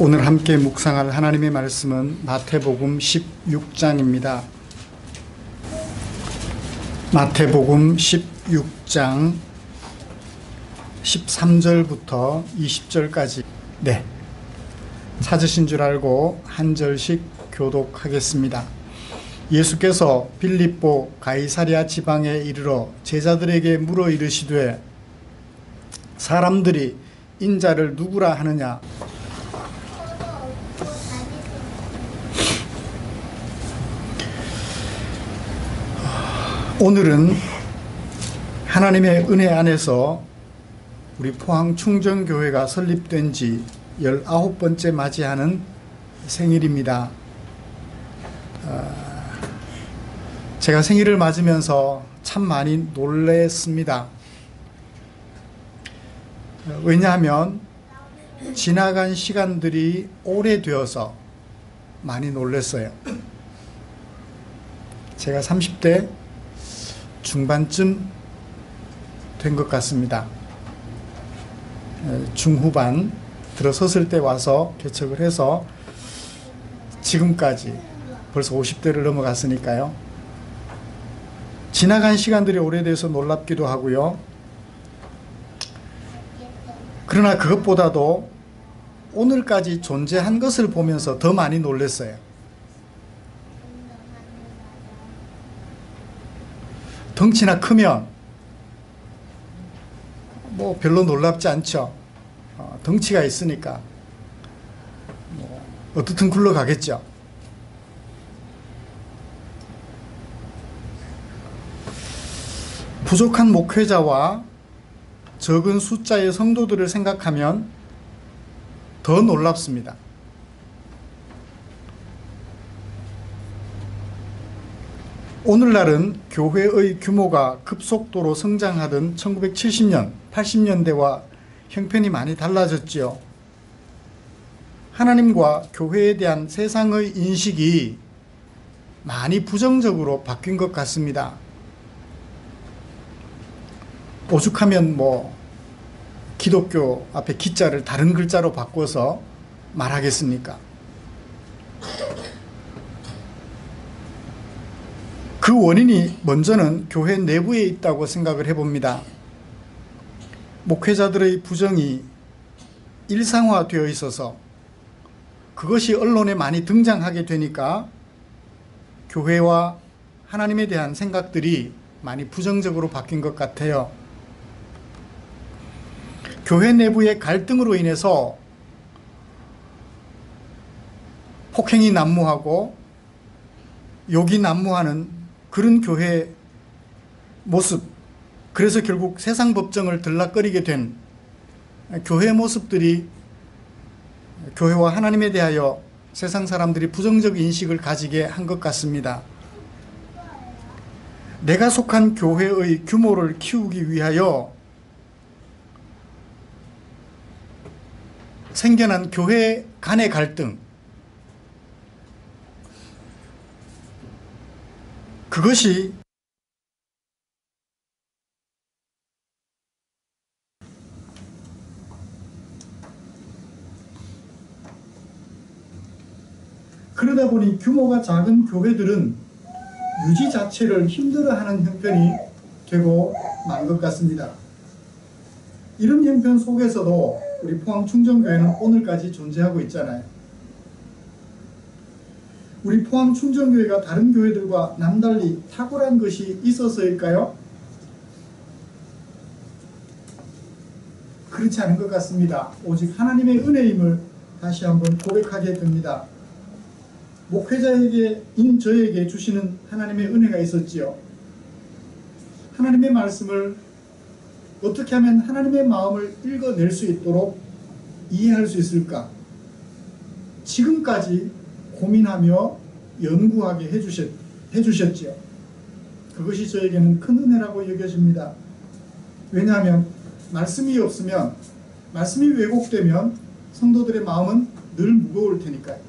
오늘 함께 묵상할 하나님의 말씀은 마태복음 16장입니다. 마태복음 16장 13절부터 20절까지 찾으신 줄 알고 한 절씩 교독하겠습니다. 예수께서 빌립보 가이사랴 지방에 이르러 제자들에게 물어 이르시되 사람들이 인자를 누구라 하느냐. 오늘은 하나님의 은혜 안에서 우리 포항 충정교회가 설립된 지 19번째 맞이하는 생일입니다. 제가 생일을 맞으면서 참 많이 놀랬습니다. 왜냐하면 지나간 시간들이 오래되어서 많이 놀랐어요. 제가 30대 중반쯤 된 것 같습니다. 중후반 들어섰을 때 와서 개척을 해서 지금까지 벌써 50대를 넘어갔으니까요. 지나간 시간들이 오래돼서 놀랍기도 하고요. 그러나 그것보다도 오늘까지 존재한 것을 보면서 더 많이 놀랐어요. 덩치나 크면 뭐 별로 놀랍지 않죠. 덩치가 있으니까 어떻든 굴러가겠죠. 부족한 목회자와 적은 숫자의 성도들을 생각하면 더 놀랍습니다. 오늘날은 교회의 규모가 급속도로 성장하던 1970년, 80년대와 형편이 많이 달라졌지요. 하나님과 교회에 대한 세상의 인식이 많이 부정적으로 바뀐 것 같습니다. 오죽하면 기독교 앞에 기자를 다른 글자로 바꿔서 말하겠습니까? 그 원인이 먼저는 교회 내부에 있다고 생각을 해봅니다. 목회자들의 부정이 일상화되어 있어서 그것이 언론에 많이 등장하게 되니까 교회와 하나님에 대한 생각들이 많이 부정적으로 바뀐 것 같아요. 교회 내부의 갈등으로 인해서 폭행이 난무하고 욕이 난무하는 그런 교회 모습, 그래서 결국 세상 법정을 들락거리게 된 교회 모습들이 교회와 하나님에 대하여 세상 사람들이 부정적 인식을 가지게 한 것 같습니다. 내가 속한 교회의 규모를 키우기 위하여 생겨난 교회 간의 갈등, 그것이 그러다 보니 규모가 작은 교회들은 유지 자체를 힘들어하는 형편이 되고 만 것 같습니다. 이런 형편 속에서도 우리 포항 충정교회는 오늘까지 존재하고 있잖아요. 우리 포항 충정교회가 다른 교회들과 남달리 탁월한 것이 있어서일까요? 그렇지 않은 것 같습니다. 오직 하나님의 은혜임을 다시 한번 고백하게 됩니다. 목회자에게 저에게 주시는 하나님의 은혜가 있었지요. 하나님의 말씀을 어떻게 하면 하나님의 마음을 읽어낼 수 있도록 이해할 수 있을까? 지금까지 고민하며 연구하게 해주셨지요. 그것이 저에게는 큰 은혜라고 여겨집니다. 왜냐하면 말씀이 없으면, 말씀이 왜곡되면 성도들의 마음은 늘 무거울 테니까요.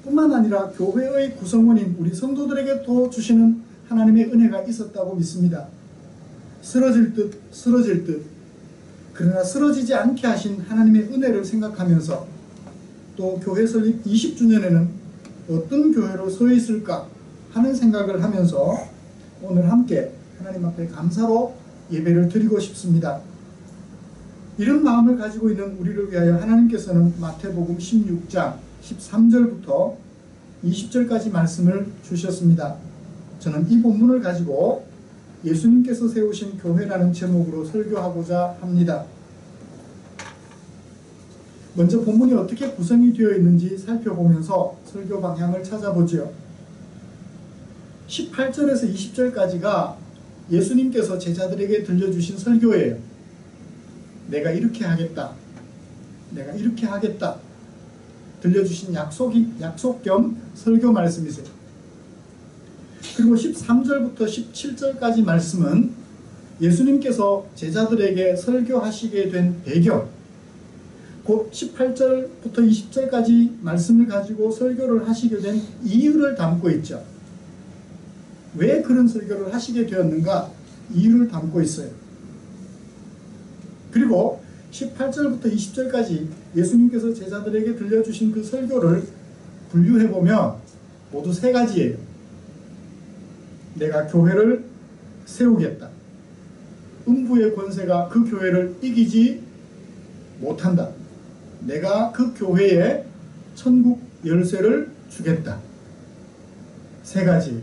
뿐만 아니라 교회의 구성원인 우리 성도들에게도 주시는 하나님의 은혜가 있었다고 믿습니다. 쓰러질 듯 그러나 쓰러지지 않게 하신 하나님의 은혜를 생각하면서 또 교회 설립 20주년에는 어떤 교회로 서 있을까 하는 생각을 하면서 오늘 함께 하나님 앞에 감사로 예배를 드리고 싶습니다. 이런 마음을 가지고 있는 우리를 위하여 하나님께서는 마태복음 16장 13절부터 20절까지 말씀을 주셨습니다. 저는 이 본문을 가지고 예수님께서 세우신 교회라는 제목으로 설교하고자 합니다. 먼저 본문이 어떻게 구성이 되어 있는지 살펴보면서 설교 방향을 찾아보지요. 18절에서 20절까지가 예수님께서 제자들에게 들려주신 설교예요. 내가 이렇게 하겠다. 내가 이렇게 하겠다. 들려주신 약속 겸 설교 말씀이세요. 그리고 13절부터 17절까지 말씀은 예수님께서 제자들에게 설교하시게 된 배경, 곧 18절부터 20절까지 말씀을 가지고 설교를 하시게 된 이유를 담고 있죠. 왜 그런 설교를 하시게 되었는가? 이유를 담고 있어요. 그리고 18절부터 20절까지 예수님께서 제자들에게 들려주신 그 설교를 분류해보면 모두 세 가지예요. 내가 교회를 세우겠다. 음부의 권세가 그 교회를 이기지 못한다. 내가 그 교회에 천국 열쇠를 주겠다. 세 가지.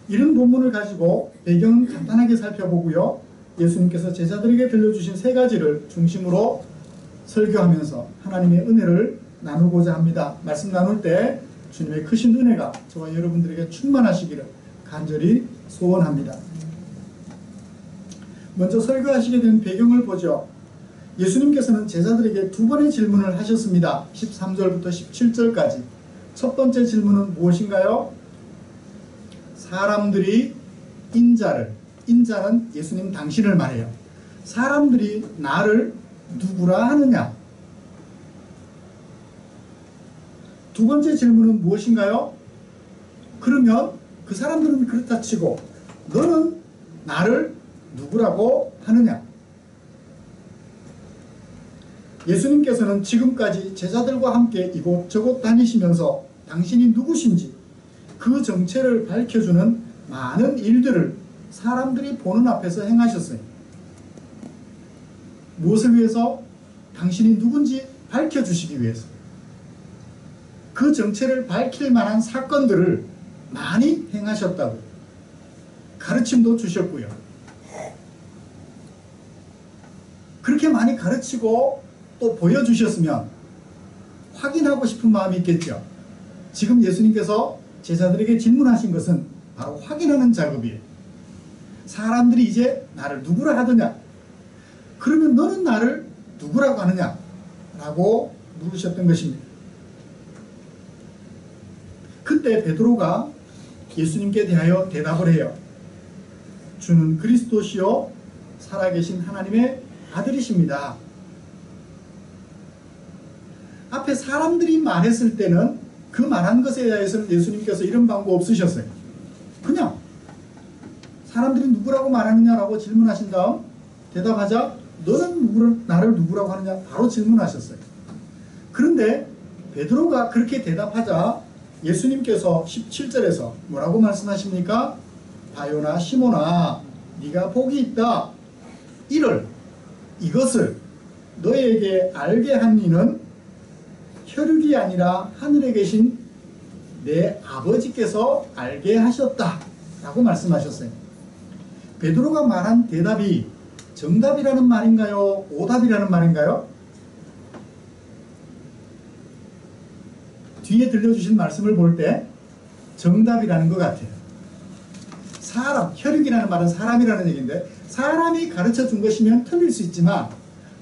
이런 본문을 가지고 배경은 간단하게 살펴보고요. 예수님께서 제자들에게 들려주신 세 가지를 중심으로 설교하면서 하나님의 은혜를 나누고자 합니다. 말씀 나눌 때 주님의 크신 은혜가 저와 여러분들에게 충만하시기를 간절히 소원합니다. 먼저 설교하시게 된 배경을 보죠. 예수님께서는 제자들에게 두 번의 질문을 하셨습니다. 13절부터 17절까지. 첫 번째 질문은 무엇인가요? 사람들이 인자는 예수님 당신을 말해요. 사람들이 나를 누구라 하느냐? 두 번째 질문은 무엇인가요? 그러면 그 사람들은 그렇다 치고 너는 나를 누구라고 하느냐? 예수님께서는 지금까지 제자들과 함께 이곳저곳 다니시면서 당신이 누구신지 그 정체를 밝혀주는 많은 일들을 사람들이 보는 앞에서 행하셨어요. 무엇을 위해서? 당신이 누군지 밝혀주시기 위해서. 그 정체를 밝힐 만한 사건들을 많이 행하셨다고 가르침도 주셨고요. 그렇게 많이 가르치고 또 보여주셨으면 확인하고 싶은 마음이 있겠죠. 지금 예수님께서 제자들에게 질문하신 것은 바로 확인하는 작업이에요. 사람들이 이제 나를 누구라 하느냐? 그러면 너는 나를 누구라고 하느냐? 라고 물으셨던 것입니다. 그때 베드로가 예수님께 대하여 대답을 해요. 주는 그리스도시요 살아계신 하나님의 아들이십니다. 앞에 사람들이 말했을 때는 그 말한 것에 대해서는 예수님께서 이런 방법 없으셨어요. 그냥 사람들이 누구라고 말하느냐라고 질문하신 다음 대답하자 너는 나를 누구라고 하느냐 바로 질문하셨어요. 그런데 베드로가 그렇게 대답하자 예수님께서 17절에서 뭐라고 말씀하십니까? 바요나 시몬아 네가 복이 있다. 이것을 너에게 알게 한 이는 혈육이 아니라 하늘에 계신 내 아버지께서 알게 하셨다 라고 말씀하셨어요. 베드로가 말한 대답이 정답이라는 말인가요? 오답이라는 말인가요? 뒤에 들려주신 말씀을 볼 때 정답이라는 것 같아요. 혈육이라는 말은 사람이라는 얘기인데 사람이 가르쳐 준 것이면 틀릴 수 있지만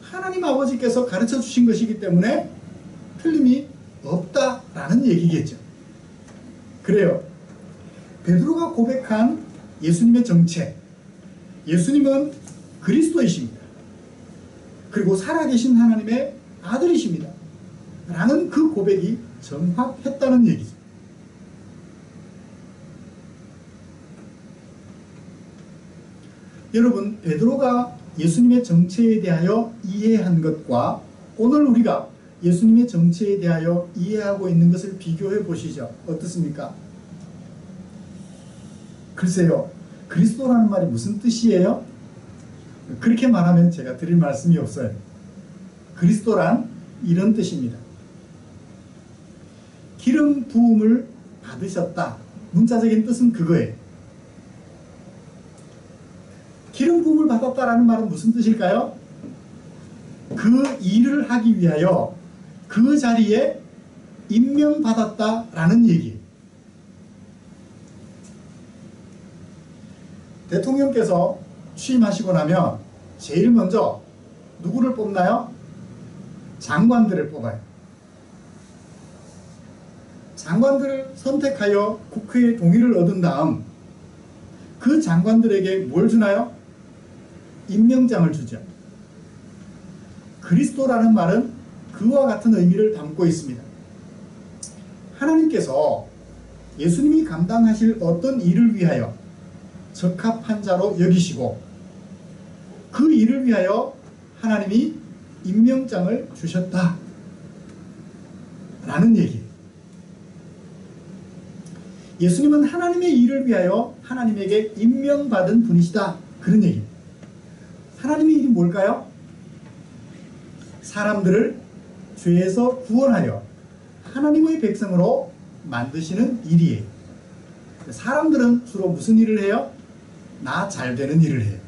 하나님 아버지께서 가르쳐 주신 것이기 때문에 틀림이 없다라는 얘기겠죠. 그래요. 베드로가 고백한 예수님의 정체, 예수님은 그리스도이십니다. 그리고 살아계신 하나님의 아들이십니다. 라는 그 고백이 정확했다는 얘기죠. 여러분, 베드로가 예수님의 정체에 대하여 이해한 것과 오늘 우리가 예수님의 정체에 대하여 이해하고 있는 것을 비교해 보시죠. 어떻습니까? 글쎄요, 그리스도라는 말이 무슨 뜻이에요? 그렇게 말하면 제가 드릴 말씀이 없어요. 그리스도란 이런 뜻입니다. 기름 부음을 받으셨다. 문자적인 뜻은 그거예요. 기름 부음을 받았다라는 말은 무슨 뜻일까요? 그 일을 하기 위하여 그 자리에 임명받았다라는 얘기예요. 대통령께서 취임하시고 나면 제일 먼저 누구를 뽑나요? 장관들을 뽑아요. 장관들을 선택하여 국회의 동의를 얻은 다음 그 장관들에게 뭘 주나요? 임명장을 주죠. 그리스도라는 말은 그와 같은 의미를 담고 있습니다. 하나님께서 예수님이 감당하실 어떤 일을 위하여 적합한 자로 여기시고 그 일을 위하여 하나님이 임명장을 주셨다 라는 얘기예요. 예수님은 하나님의 일을 위하여 하나님에게 임명받은 분이시다, 그런 얘기예요. 하나님의 일이 뭘까요? 사람들을 죄에서 구원하여 하나님의 백성으로 만드시는 일이에요. 사람들은 주로 무슨 일을 해요? 나 잘 되는 일을 해요.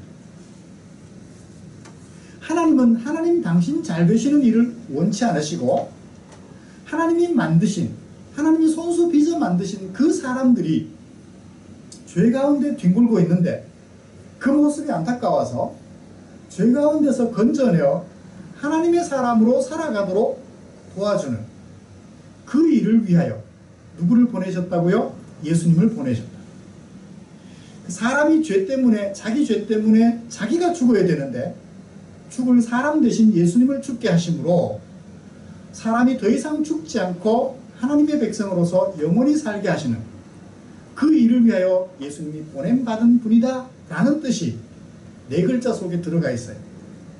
하나님은 하나님 당신 잘 되시는 일을 원치 않으시고 하나님이 만드신, 하나님이 손수 빚어 만드신 그 사람들이 죄 가운데 뒹굴고 있는데 그 모습이 안타까워서 죄 가운데서 건져내어 하나님의 사람으로 살아가도록 도와주는 그 일을 위하여 누구를 보내셨다고요? 예수님을 보내셨다. 사람이 죄 때문에, 자기 죄 때문에 자기가 죽어야 되는데 죽을 사람 대신 예수님을 죽게 하심으로 사람이 더 이상 죽지 않고 하나님의 백성으로서 영원히 살게 하시는 그 일을 위하여 예수님이 보냄받은 분이다 라는 뜻이 네 글자 속에 들어가 있어요.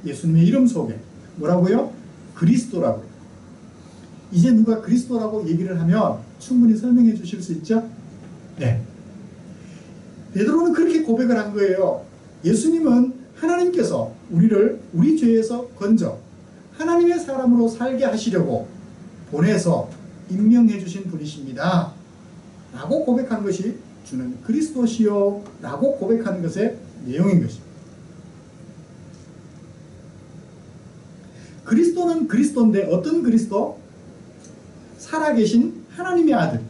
예수님의 이름 속에 뭐라고요? 그리스도라고요. 이제 누가 그리스도라고 얘기를 하면 충분히 설명해 주실 수 있죠? 네. 베드로는 그렇게 고백을 한 거예요. 예수님은 하나님께서 우리를 우리 죄에서 건져 하나님의 사람으로 살게 하시려고 보내서 임명해 주신 분이십니다 라고 고백한 것이 주는 그리스도시요 라고 고백하는 것의 내용인 것입니다. 그리스도는 그리스도인데 어떤 그리스도? 살아계신 하나님의 아들,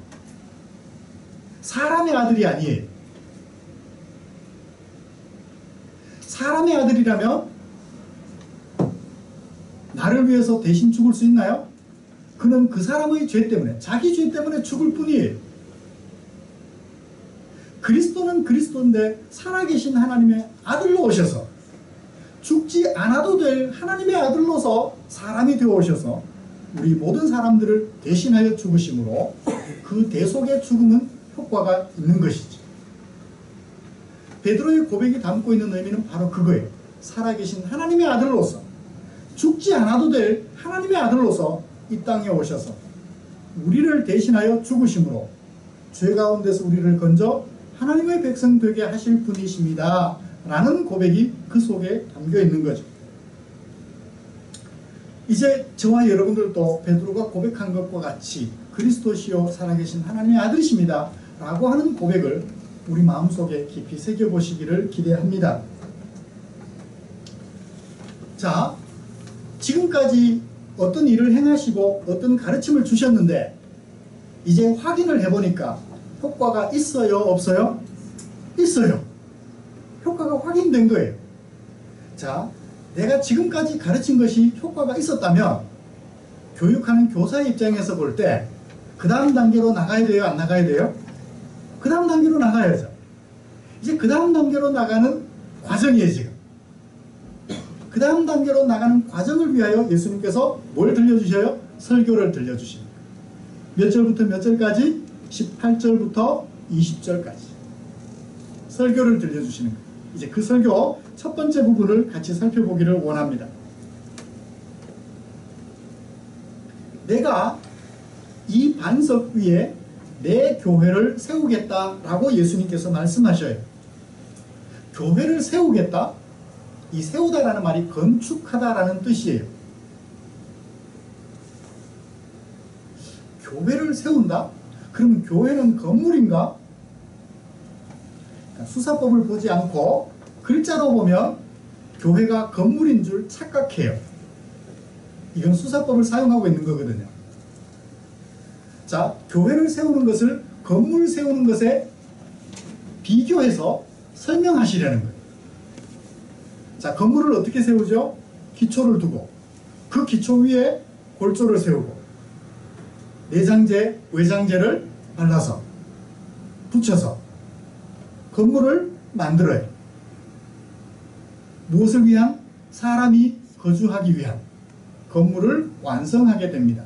사람의 아들이 아니에요. 사람의 아들이라면 나를 위해서 대신 죽을 수 있나요? 그는 그 사람의 죄 때문에, 자기 죄 때문에 죽을 뿐이에요. 그리스도는 그리스도인데 살아계신 하나님의 아들로 오셔서 죽지 않아도 될 하나님의 아들로서 사람이 되어 오셔서 우리 모든 사람들을 대신하여 죽으심으로 그 대속의 죽음은 효과가 있는 것이죠. 베드로의 고백이 담고 있는 의미는 바로 그거예요. 살아계신 하나님의 아들로서, 죽지 않아도 될 하나님의 아들로서 이 땅에 오셔서 우리를 대신하여 죽으심으로 죄 가운데서 우리를 건져 하나님의 백성 되게 하실 분이십니다 라는 고백이 그 속에 담겨 있는 거죠. 이제 저와 여러분들도 베드로가 고백한 것과 같이 그리스도시요 살아계신 하나님의 아들이십니다 라고 하는 고백을 우리 마음속에 깊이 새겨보시기를 기대합니다. 자, 지금까지 어떤 일을 행하시고 어떤 가르침을 주셨는데 이제 확인을 해보니까 효과가 있어요? 없어요? 있어요. 효과가 확인된 거예요. 자, 내가 지금까지 가르친 것이 효과가 있었다면 교육하는 교사의 입장에서 볼 때 그 다음 단계로 나가야 돼요? 안 나가야 돼요? 그 다음 단계로 나가야죠. 이제 그 다음 단계로 나가는 과정이에요. 지금 그 다음 단계로 나가는 과정을 위하여 예수님께서 뭘 들려주셔요? 설교를 들려주십니다. 몇 절부터 몇 절까지? 18절부터 20절까지 설교를 들려주시는 거예요. 이제 그 설교 첫 번째 부분을 같이 살펴보기를 원합니다. 내가 이 반석 위에 내 교회를 세우겠다라고 예수님께서 말씀하셔요. 교회를 세우겠다? 이 세우다라는 말이 건축하다라는 뜻이에요. 교회를 세운다? 그러면 교회는 건물인가? 수사법을 보지 않고 글자로 보면 교회가 건물인 줄 착각해요. 이건 수사법을 사용하고 있는 거거든요. 자, 교회를 세우는 것을 건물 세우는 것에 비교해서 설명하시려는 거예요. 자, 건물을 어떻게 세우죠? 기초를 두고 그 기초 위에 골조를 세우고 내장재, 외장재를 발라서 붙여서 건물을 만들어요. 무엇을 위한? 사람이 거주하기 위한 건물을 완성하게 됩니다.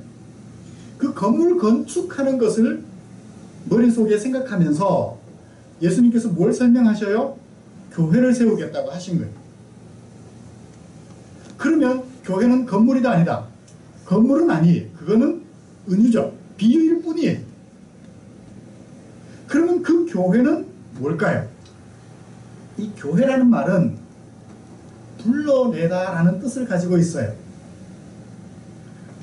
그 건물 건축하는 것을 머릿속에 생각하면서 예수님께서 뭘 설명하셔요? 교회를 세우겠다고 하신 거예요. 그러면 교회는 건물이다 아니다? 건물은 아니에요. 그거는 은유죠. 비유일 뿐이에요. 그러면 그 교회는 뭘까요? 이 교회라는 말은 불러내다라는 뜻을 가지고 있어요.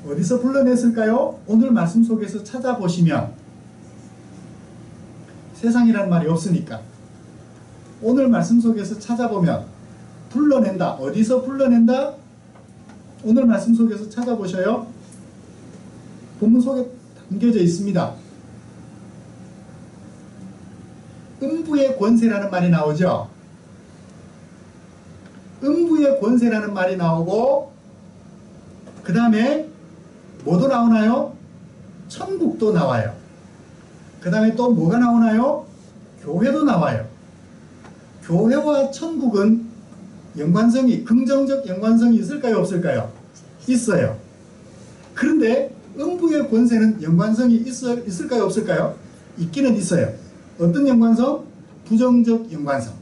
어디서 불러냈을까요? 오늘 말씀 속에서 찾아보시면 세상이라는 말이 없으니까 오늘 말씀 속에서 찾아보면 불러낸다. 어디서 불러낸다? 오늘 말씀 속에서 찾아보셔요. 본문 속에 담겨져 있습니다. 음부의 권세라는 말이 나오죠. 음부의 권세라는 말이 나오고 그 다음에 뭐도 나오나요? 천국도 나와요. 그 다음에 또 뭐가 나오나요? 교회도 나와요. 교회와 천국은 연관성이, 긍정적 연관성이 있을까요? 없을까요? 있어요. 그런데 음부의 권세는 연관성이 있을까요? 없을까요? 있기는 있어요. 어떤 연관성? 부정적 연관성.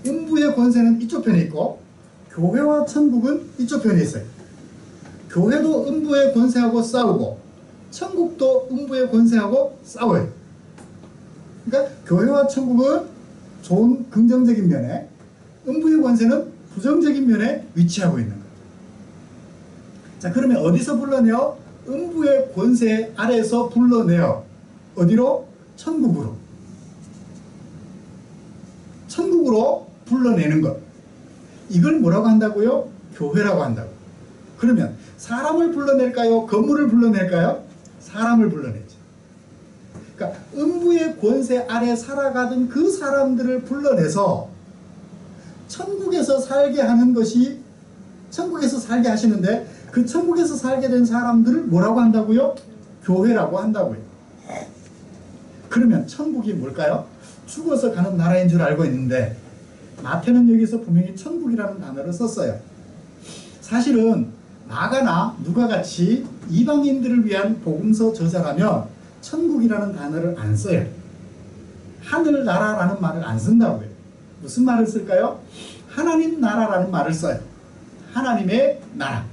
음부의 권세는 이쪽 편에 있고 교회와 천국은 이쪽 편에 있어요. 교회도 음부의 권세하고 싸우고 천국도 음부의 권세하고 싸워요. 그러니까 교회와 천국은 좋은 긍정적인 면에 음부의 권세는 부정적인 면에 위치하고 있는 거예요. 자, 그러면 어디서 불러내요? 음부의 권세 아래에서 불러내요. 어디로? 천국으로. 천국으로 불러내는 것. 이걸 뭐라고 한다고요? 교회라고 한다고. 그러면 사람을 불러낼까요? 건물을 불러낼까요? 사람을 불러내죠. 그러니까 음부의 권세 아래 살아가던 그 사람들을 불러내서 천국에서 살게 하는 것이, 천국에서 살게 하시는데 그 천국에서 살게 된 사람들을 뭐라고 한다고요? 교회라고 한다고요. 그러면 천국이 뭘까요? 죽어서 가는 나라인 줄 알고 있는데 마태는 여기서 분명히 천국이라는 단어를 썼어요. 사실은 마가나 누가같이 이방인들을 위한 복음서 저자라면 천국이라는 단어를 안 써요. 하늘나라라는 말을 안 쓴다고요. 무슨 말을 쓸까요? 하나님 나라라는 말을 써요. 하나님의 나라.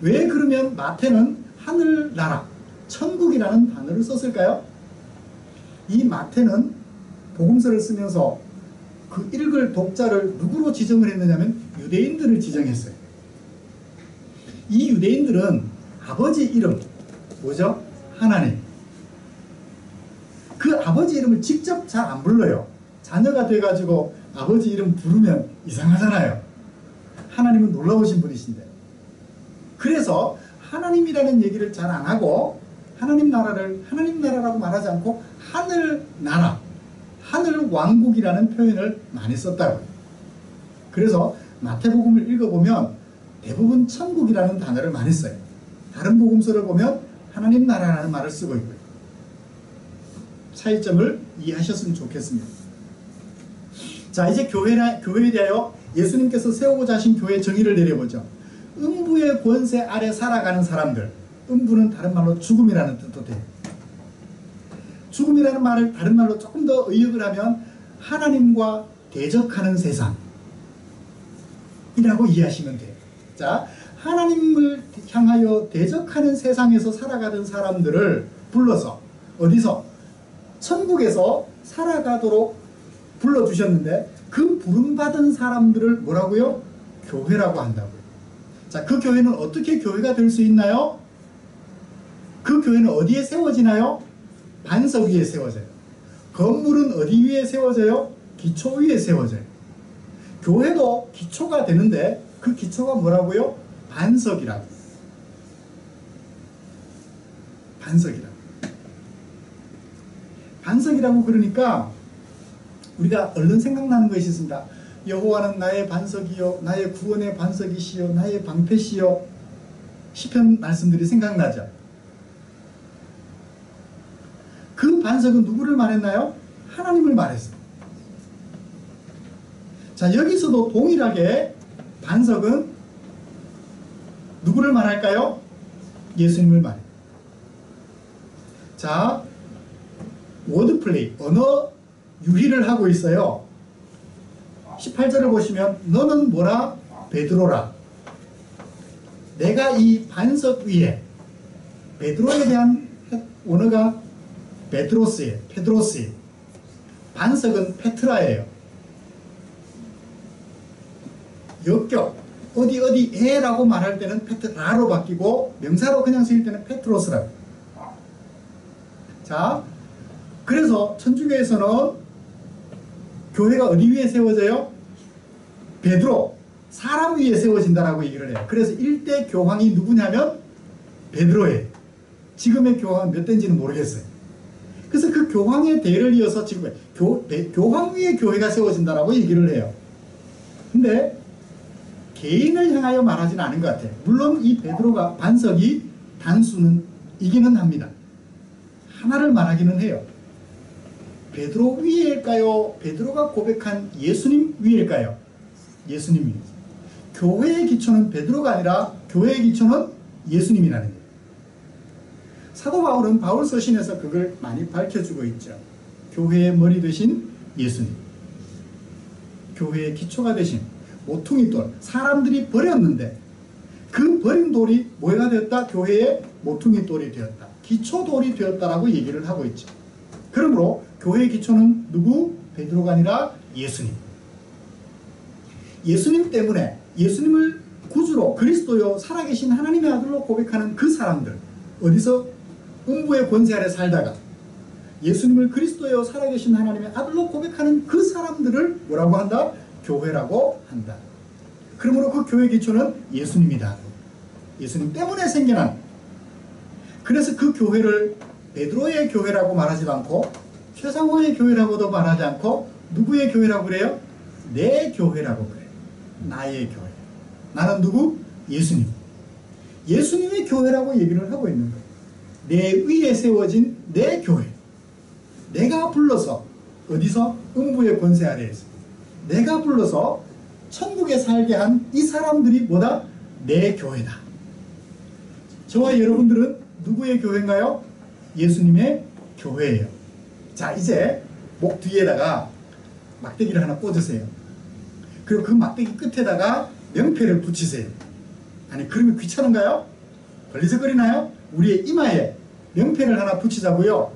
왜 그러면 마태는 하늘나라, 천국이라는 단어를 썼을까요? 이 마태는 복음서를 쓰면서 그 읽을 독자를 누구로 지정을 했느냐면 유대인들을 지정했어요. 이 유대인들은 아버지 이름, 뭐죠? 하나님. 그 아버지 이름을 직접 잘 안 불러요. 자녀가 돼가지고 아버지 이름 부르면 이상하잖아요. 하나님은 놀라우신 분이신데. 그래서 하나님이라는 얘기를 잘 안 하고 하나님 나라를 하나님 나라라고 말하지 않고 하늘나라, 하늘왕국이라는 표현을 많이 썼다고요. 그래서 마태복음을 읽어보면 대부분 천국이라는 단어를 많이 써요. 다른 복음서를 보면 하나님 나라라는 말을 쓰고 있고요. 차이점을 이해하셨으면 좋겠습니다. 자, 이제 교회에 대하여 예수님께서 세우고자 하신 교회 정의를 내려보죠. 음부의 권세 아래 살아가는 사람들. 음부는 다른 말로 죽음이라는 뜻도 돼요. 죽음이라는 말을 다른 말로 조금 더 의역을 하면 하나님과 대적하는 세상이라고 이해하시면 돼요. 자, 하나님을 향하여 대적하는 세상에서 살아가던 사람들을 불러서 어디서? 천국에서 살아가도록 불러주셨는데 그 부름받은 사람들을 뭐라고요? 교회라고 한다고요. 자, 그 교회는 어떻게 교회가 될 수 있나요? 그 교회는 어디에 세워지나요? 반석 위에 세워져요. 건물은 어디 위에 세워져요? 기초 위에 세워져요. 교회도 기초가 되는데 그 기초가 뭐라고요? 반석이라고. 반석이라고. 반석이라고 그러니까 우리가 얼른 생각나는 것이 있습니다. 여호와는 나의 반석이요 나의 구원의 반석이시요 나의 방패시요. 시편 말씀들이 생각나죠. 그 반석은 누구를 말했나요? 하나님을 말했어요. 자, 여기서도 동일하게 반석은 누구를 말할까요? 예수님을 말해요. 자, 워드플레이, 언어 유희를 하고 있어요. 18절을 보시면 너는 뭐라? 베드로라. 내가 이 반석 위에, 베드로에 대한 언어가 베드로스예요. 페드로스예요. 반석은 페트라예요. 역격, 어디에라고 말할 때는 페트라로 바뀌고 명사로 그냥 쓰일 때는 페트로스라고. 자, 그래서 천주교에서는 교회가 어디 위에 세워져요? 베드로, 사람 위에 세워진다라고 얘기를 해요. 그래서 1대 교황이 누구냐면 베드로예요. 지금의 교황은 몇 대인지는 모르겠어요. 그래서 그 교황의 대를 이어서 지금 교황 위에 교회가 세워진다라고 얘기를 해요. 근데 개인을 향하여 말하지는 않은 것 같아요. 물론 이 베드로가 반석이 단수는 이기는 합니다. 하나를 말하기는 해요. 베드로 위일까요? 베드로가 고백한 예수님 위일까요? 예수님 위. 교회의 기초는 베드로가 아니라 교회의 기초는 예수님이라는 거예요. 사도 바울은 바울 서신에서 그걸 많이 밝혀주고 있죠. 교회의 머리 되신 예수님. 교회의 기초가 되신 모퉁이 돌. 사람들이 버렸는데 그 버린 돌이 뭐가 되었다? 교회의 모퉁이 돌이 되었다. 기초 돌이 되었다라고 얘기를 하고 있죠. 그러므로 교회의 기초는 누구? 베드로가 아니라 예수님. 예수님 때문에 예수님을 구주로 그리스도요 살아계신 하나님의 아들로 고백하는 그 사람들, 어디서? 음부의 권세 아래 살다가 예수님을 그리스도요 살아계신 하나님의 아들로 고백하는 그 사람들을 뭐라고 한다? 교회라고 한다. 그러므로 그 교회 기초는 예수님이다. 예수님 때문에 생겨난. 그래서 그 교회를 베드로의 교회라고 말하지도 않고 최상호의 교회라고도 말하지 않고 누구의 교회라고 그래요? 내 교회라고 그래요. 나의 교회. 나는 누구? 예수님. 예수님의 교회라고 얘기를 하고 있는 거예요. 내 위에 세워진 내 교회. 내가 불러서 어디서? 음부의 권세 아래에서 내가 불러서 천국에 살게 한 이 사람들이 뭐다? 내 교회다. 저와 여러분들은 누구의 교회인가요? 예수님의 교회예요. 자, 이제 목 뒤에다가 막대기를 하나 꽂으세요. 그리고 그 막대기 끝에다가 명패를 붙이세요. 아니, 그러면 귀찮은가요? 걸리적거리나요? 우리의 이마에 명패를 하나 붙이자고요.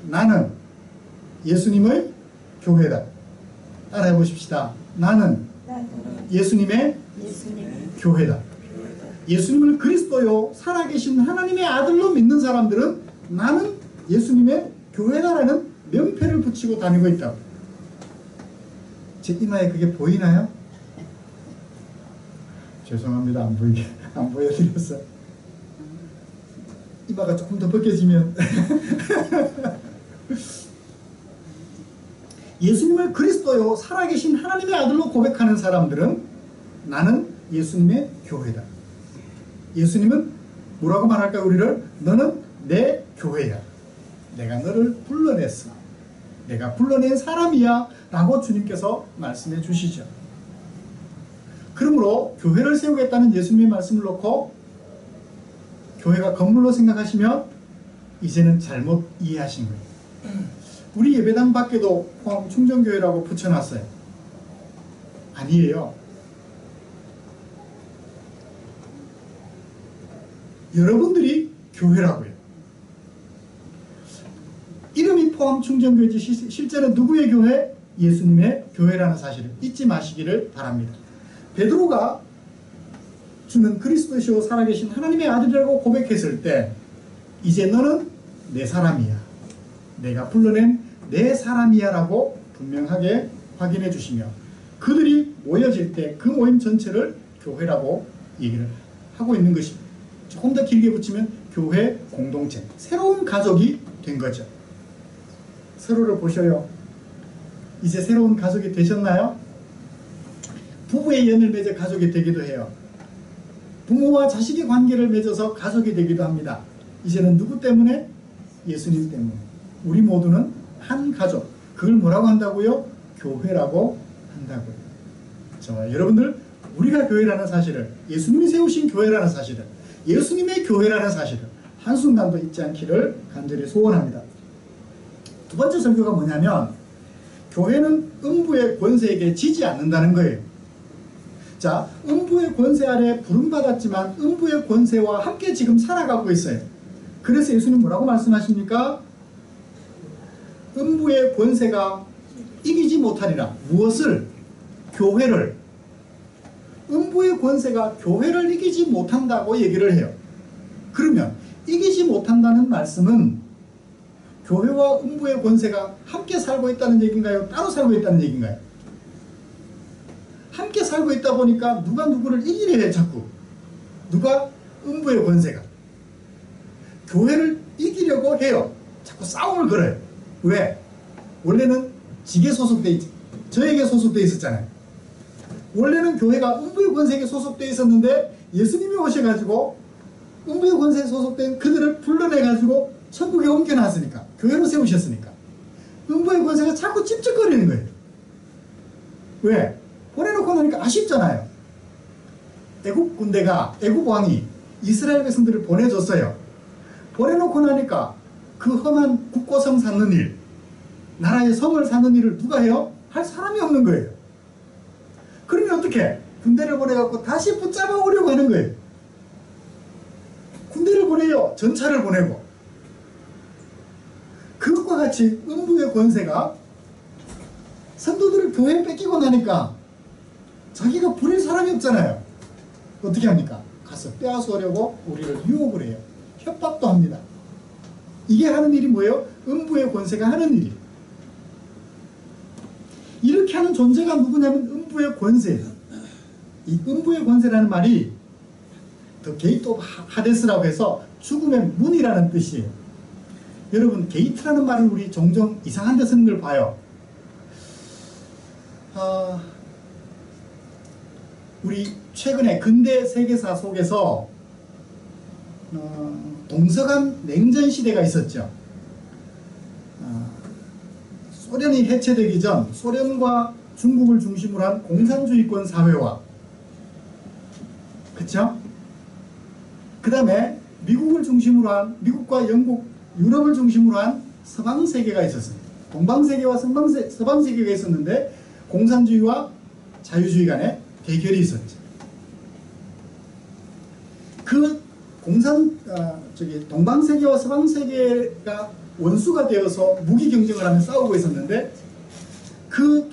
나는 예수님의 교회다. 따라해 보십시다. 나는 예수님의 교회다. 예수님을 그리스도요 살아계신 하나님의 아들로 믿는 사람들은 나는 예수님의 교회다라는 명패를 붙이고 다니고 있다. 제 이마에 그게 보이나요? 죄송합니다. 안 보여드렸어. 이마가 조금 더 벗겨지면 예수님을 그리스도요 살아계신 하나님의 아들로 고백하는 사람들은 나는 예수님의 교회다. 예수님은 뭐라고 말할까요? 우리를? 너는 내 교회야. 내가 너를 불러냈어. 내가 불러낸 사람이야 라고 주님께서 말씀해 주시죠. 그러므로 교회를 세우겠다는 예수님의 말씀을 놓고 교회가 건물로 생각하시면 이제는 잘못 이해하신 거예요. 우리 예배당 밖에도 포항 충정교회라고 붙여놨어요. 아니에요. 여러분들이 교회라고요. 이름이 포항 충정교회지 실제는 누구의 교회? 예수님의 교회라는 사실을 잊지 마시기를 바랍니다. 베드로가 주는 그리스도시요 살아계신 하나님의 아들이라고 고백했을 때 이제 너는 내 사람이야. 내가 불러낸 내 사람이야 라고 분명하게 확인해 주시며 그들이 모여질 때 그 모임 전체를 교회라고 얘기를 하고 있는 것입니다. 조금 더 길게 붙이면 교회 공동체, 새로운 가족이 된 거죠. 서로를 보셔요. 이제 새로운 가족이 되셨나요? 부부의 연을 맺어 가족이 되기도 해요. 부모와 자식의 관계를 맺어서 가족이 되기도 합니다. 이제는 누구 때문에? 예수님 때문에. 우리 모두는 한 가족. 그걸 뭐라고 한다고요? 교회라고 한다고요. 저와 여러분들, 우리가 교회라는 사실을, 예수님이 세우신 교회라는 사실을, 예수님의 교회라는 사실을 한순간도 잊지 않기를 간절히 소원합니다. 두 번째 설교가 뭐냐면 교회는 음부의 권세에게 지지 않는다는 거예요. 자, 음부의 권세 아래 부름받았지만 음부의 권세와 함께 지금 살아가고 있어요. 그래서 예수님 뭐라고 말씀하십니까? 음부의 권세가 이기지 못하리라. 무엇을? 교회를. 음부의 권세가 교회를 이기지 못한다고 얘기를 해요. 그러면 이기지 못한다는 말씀은 교회와 음부의 권세가 함께 살고 있다는 얘기인가요? 따로 살고 있다는 얘기인가요? 함께 살고 있다 보니까 누가 누구를 이기려 해 자꾸. 누가? 음부의 권세가. 교회를 이기려고 해요. 자꾸 싸움을 걸어요. 왜? 원래는 지게 소속돼 있지. 저에게 소속돼 있었잖아요. 원래는 교회가 음부의 권세에 소속돼 있었는데 예수님이 오셔가지고 음부의 권세에 소속된 그들을 불러내가지고 천국에 옮겨놨으니까, 교회로 세우셨으니까 음부의 권세가 자꾸 찝찝거리는 거예요. 왜? 보내놓고 나니까 아쉽잖아요. 애국 군대가, 애국 왕이 이스라엘 백성들을 보내줬어요. 보내놓고 나니까 그 험한 국고성 쌓는 일, 나라의 성을 쌓는 일을 누가 해요? 할 사람이 없는 거예요. 그러면 어떻게? 군대를 보내갖고 다시 붙잡아 오려고 하는 거예요. 군대를 보내요. 전차를 보내고. 그것과 같이 음부의 권세가 성도들을 교회에 뺏기고 나니까 자기가 부릴 사람이 없잖아요. 어떻게 합니까? 가서 빼앗으려고 우리를 유혹을 해요. 협박도 합니다. 이게 하는 일이 뭐예요? 음부의 권세가 하는 일이에요. 이렇게 하는 존재가 누구냐면 음부의 권세예요. 이 음부의 권세라는 말이 The Gate of Hades라고 해서 죽음의 문이라는 뜻이에요. 여러분, 게이트라는 말을 우리 종종 이상한 데 쓰는 걸 봐요. 우리 최근에 근대 세계사 속에서 동서간 냉전 시대가 있었죠. 소련이 해체되기 전 소련과 중국을 중심으로 한 공산주의권 사회와, 그쵸? 그 다음에 미국을 중심으로 한, 미국과 영국, 유럽을 중심으로 한 서방세계가 있었어요. 동방세계와 서방세계가 있었는데 공산주의와 자유주의 간의 대결이 있었죠. 그 동방세계와 서방세계가 원수가 되어서 무기 경쟁을 하며 싸우고 있었는데 그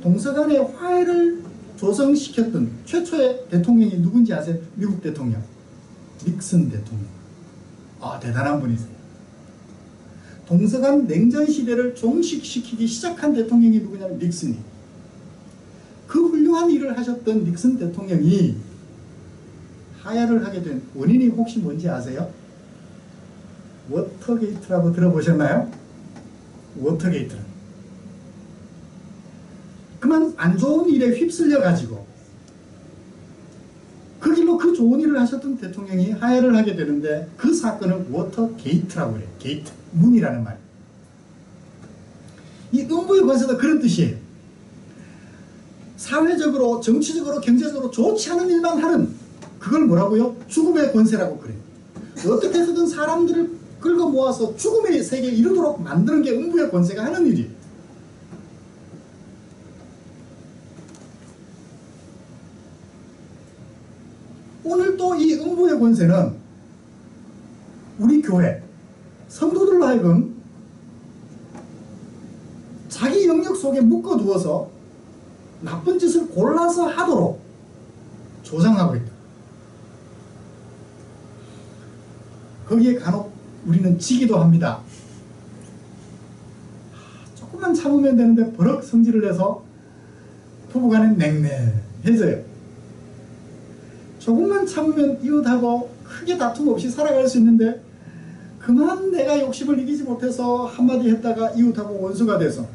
동서간의 화해를 조성시켰던 최초의 대통령이 누군지 아세요? 미국 대통령. 닉슨 대통령. 대단한 분이세요. 동서간 냉전 시대를 종식시키기 시작한 대통령이 누구냐면 닉슨이. 그 훌륭한 일을 하셨던 닉슨 대통령이 하야를 하게 된 원인이 혹시 뭔지 아세요? 워터게이트라고 들어보셨나요? 워터게이트. 그만 안 좋은 일에 휩쓸려 가지고 그 길로 그 좋은 일을 하셨던 대통령이 하야를 하게 되는데 그 사건을 워터게이트라고 해요. 게이트, 문이라는 말. 이 음부의 권세도 그런 뜻이에요. 사회적으로, 정치적으로, 경제적으로 좋지 않은 일만 하는, 그걸 뭐라고요? 죽음의 권세라고 그래요. 어떻게 해서든 사람들을 긁어 모아서 죽음의 세계에 이르도록 만드는 게 음부의 권세가 하는 일이에요. 오늘 또 이 음부의 권세는 우리 교회 성도들로 하여금 자기 영역 속에 묶어두어서 나쁜 짓을 골라서 하도록 조장하고 있다. 거기에 간혹 우리는 지기도 합니다. 조금만 참으면 되는데 버럭 성질을 내서 부부간에 냉랭해져요. 조금만 참으면 이웃하고 크게 다툼 없이 살아갈 수 있는데 그만 내가 욕심을 이기지 못해서 한마디 했다가 이웃하고 원수가 돼서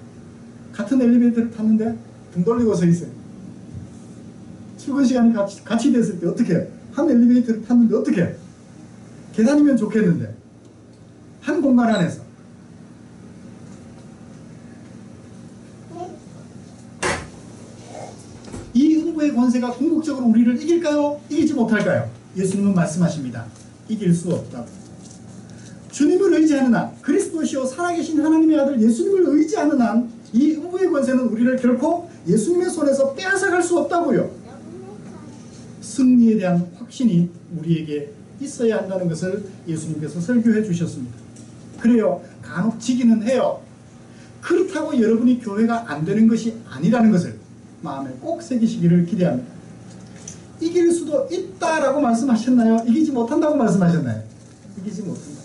같은 엘리베이터를 탔는데 등 돌리고 서 있어요. 출근 시간이 같이 됐을 때 어떻게 해요? 한 엘리베이터를 탔는데 어떻게 해요? 계단이면 좋겠는데 한 공간 안에서 이 음부의 권세가 궁극적으로 우리를 이길까요? 이기지 못할까요? 예수님은 말씀하십니다. 이길 수 없다고. 주님을 의지하는 한, 그리스도시요 살아계신 하나님의 아들 예수님을 의지하는 한 이 음부의 권세는 우리를 결코 예수님의 손에서 빼앗아갈 수 없다고요. 승리에 대한 확신이 우리에게 있어야 한다는 것을 예수님께서 설교해 주셨습니다. 그래요. 간혹 지기는 해요. 그렇다고 여러분이 교회가 안 되는 것이 아니라는 것을 마음에 꼭 새기시기를 기대합니다. 이길 수도 있다라고 말씀하셨나요? 이기지 못한다고 말씀하셨나요? 이기지 못한다.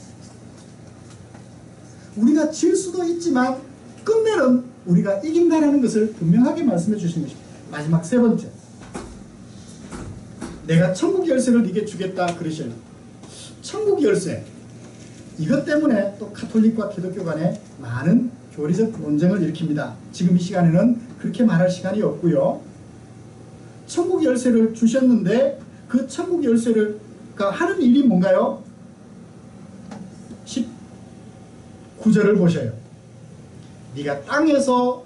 우리가 질 수도 있지만 끝내는 우리가 이긴다라는 것을 분명하게 말씀해 주신 것입니다. 마지막 세 번째, 내가 천국 열쇠를 네게 주겠다 그러셔요. 천국 열쇠, 이것 때문에 또 가톨릭과 기독교 간에 많은 교리적 논쟁을 일으킵니다. 지금 이 시간에는 그렇게 말할 시간이 없고요. 천국 열쇠를 주셨는데 그 천국 열쇠가 하는 일이 뭔가요? 19절을 보셔요. 네가 땅에서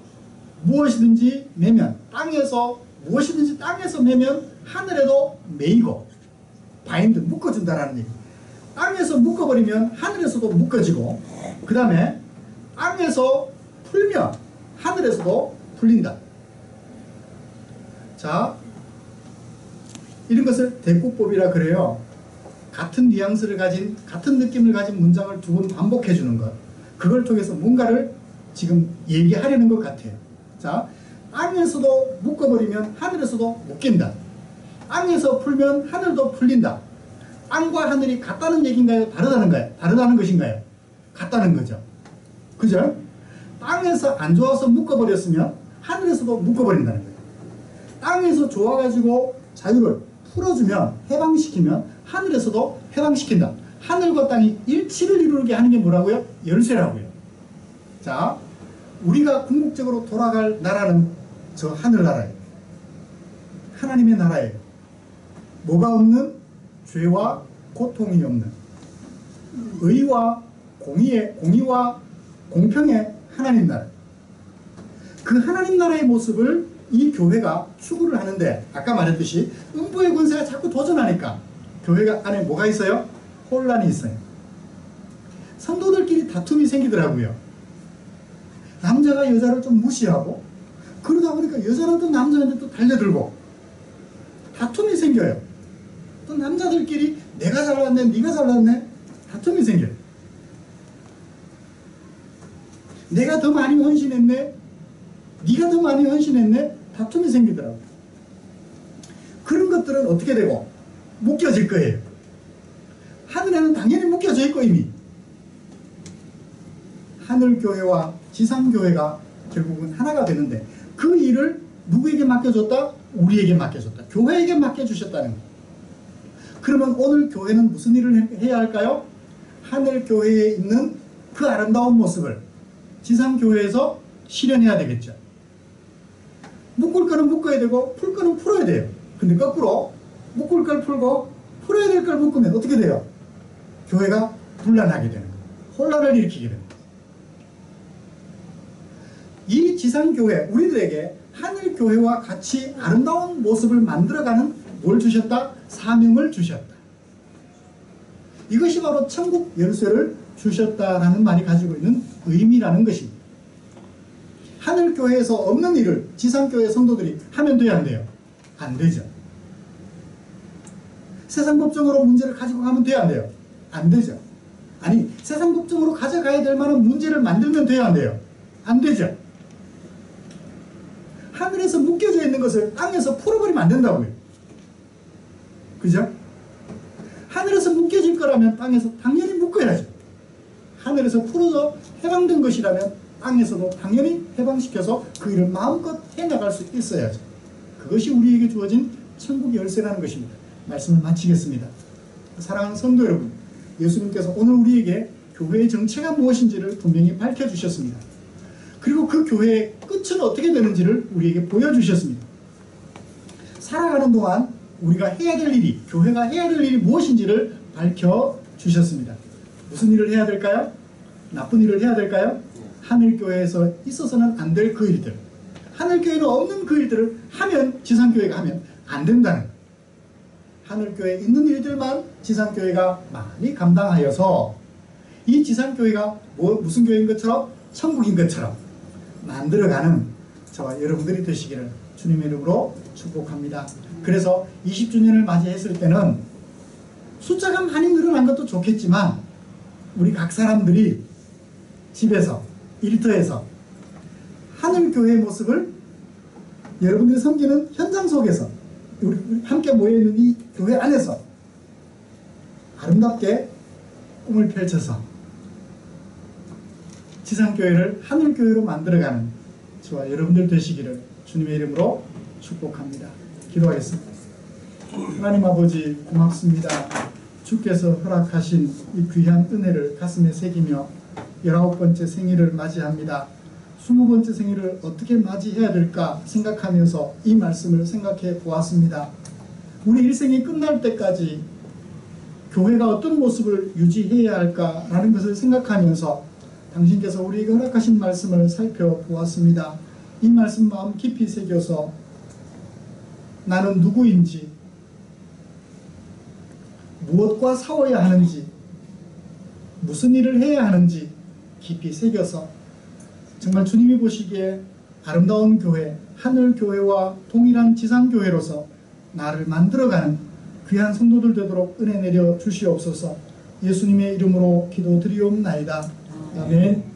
무엇이든지 매면, 땅에서 무엇이든지 땅에서 매면 하늘에도 매이고, 바인드 묶어준다라는 얘기. 땅에서 묶어버리면 하늘에서도 묶어지고, 그 다음에 땅에서 풀면 하늘에서도 풀린다. 자, 이런 것을 대꾸법이라 그래요. 같은 뉘앙스를 가진, 같은 느낌을 가진 문장을 두 번 반복해 주는 것. 그걸 통해서 뭔가를 지금 얘기하려는 것 같아요. 자, 땅에서도 묶어버리면 하늘에서도 묶인다. 땅에서 풀면 하늘도 풀린다. 땅과 하늘이 같다는 얘기인가요? 다르다는가요? 다르다는 것인가요? 같다는 거죠. 그죠? 땅에서 안 좋아서 묶어버렸으면 하늘에서도 묶어버린다는 거예요. 땅에서 좋아가지고 자유를 풀어주면, 해방시키면 하늘에서도 해방시킨다. 하늘과 땅이 일치를 이루게 하는 게 뭐라고요? 열쇠라고요. 자, 우리가 궁극적으로 돌아갈 나라는 저 하늘나라예요. 하나님의 나라예요. 뭐가 없는? 죄와 고통이 없는, 의와 공의와 공평의 하나님 나라. 그 하나님 나라의 모습을 이 교회가 추구를 하는데, 아까 말했듯이 음부의 권세가 자꾸 도전하니까 교회가 안에 뭐가 있어요? 혼란이 있어요. 성도들끼리 다툼이 생기더라고요. 남자가 여자를 좀 무시하고, 그러다 보니까 여자는 또 남자한테 또 달려들고 다툼이 생겨요. 또 남자들끼리 내가 잘났네, 네가 잘났네, 다툼이 생겨요. 내가 더 많이 헌신했네, 네가 더 많이 헌신했네, 다툼이 생기더라고요. 그런 것들은 어떻게 되고? 묶여질 거예요. 하늘에는 당연히 묶여져 있고, 이미 하늘교회와 지상교회가 결국은 하나가 되는데, 그 일을 누구에게 맡겨줬다? 우리에게 맡겨줬다. 교회에게 맡겨주셨다는 거예요. 그러면 오늘 교회는 무슨 일을 해야 할까요? 하늘교회에 있는 그 아름다운 모습을 지상교회에서 실현해야 되겠죠. 묶을 거는 묶어야 되고 풀 거는 풀어야 돼요. 근데 거꾸로 묶을 걸 풀고 풀어야 될 걸 묶으면 어떻게 돼요? 교회가 분란하게 되는 거예요. 혼란을 일으키게 됩니다. 이 지상교회, 우리들에게 하늘교회와 같이 아름다운 모습을 만들어가는 뭘 주셨다? 사명을 주셨다. 이것이 바로 천국 열쇠를 주셨다라는 말이 가지고 있는 의미라는 것입니다. 하늘교회에서 없는 일을 지상교회 성도들이 하면 돼야 안 돼요? 안 되죠. 세상 법정으로 문제를 가지고 가면 돼야 안 돼요? 안 되죠. 아니, 세상 법정으로 가져가야 될 만한 문제를 만들면 돼야 안 돼요? 안 되죠. 하늘에서 묶여져 있는 것을 땅에서 풀어버리면 안 된다고요. 그죠? 하늘에서 묶여질 거라면 땅에서 당연히 묶어야죠. 하늘에서 풀어져 해방된 것이라면 땅에서도 당연히 해방시켜서 그 일을 마음껏 해나갈 수 있어야죠. 그것이 우리에게 주어진 천국 열쇠라는 것입니다. 말씀을 마치겠습니다. 사랑하는 성도 여러분, 예수님께서 오늘 우리에게 교회의 정체가 무엇인지를 분명히 밝혀주셨습니다. 그리고 그 교회의 끝은 어떻게 되는지를 우리에게 보여주셨습니다. 살아가는 동안 우리가 해야 될 일이, 교회가 해야 될 일이 무엇인지를 밝혀주셨습니다. 무슨 일을 해야 될까요? 나쁜 일을 해야 될까요? 하늘교회에서 있어서는 안 될 그 일들, 하늘교회는 없는 그 일들을 하면, 지상교회가 하면 안 된다는, 하늘교회에 있는 일들만 지상교회가 많이 감당하여서 이 지상교회가 무슨 교회인 것처럼, 천국인 것처럼 만들어가는 저와 여러분들이 되시기를 주님의 이름으로 축복합니다. 그래서 20주년을 맞이했을 때는 숫자가 많이 늘어난 것도 좋겠지만 우리 각 사람들이 집에서, 일터에서 하늘교회의 모습을 여러분들이 섬기는 현장 속에서, 우리 함께 모여있는 이 교회 안에서 아름답게 꿈을 펼쳐서 지상교회를 하늘교회로 만들어가는 저와 여러분들 되시기를 주님의 이름으로 축복합니다. 기도하겠습니다. 하나님 아버지, 고맙습니다. 주께서 허락하신 이 귀한 은혜를 가슴에 새기며 19번째 생일을 맞이합니다. 20번째 생일을 어떻게 맞이해야 될까 생각하면서 이 말씀을 생각해 보았습니다. 우리 일생이 끝날 때까지 교회가 어떤 모습을 유지해야 할까라는 것을 생각하면서 당신께서 우리에게 허락하신 말씀을 살펴보았습니다. 이 말씀 마음 깊이 새겨서 나는 누구인지, 무엇과 싸워야 하는지, 무슨 일을 해야 하는지 깊이 새겨서 정말 주님이 보시기에 아름다운 교회, 하늘교회와 동일한 지상교회로서 나를 만들어가는 귀한 성도들 되도록 은혜 내려 주시옵소서. 예수님의 이름으로 기도드리옵나이다. 아멘.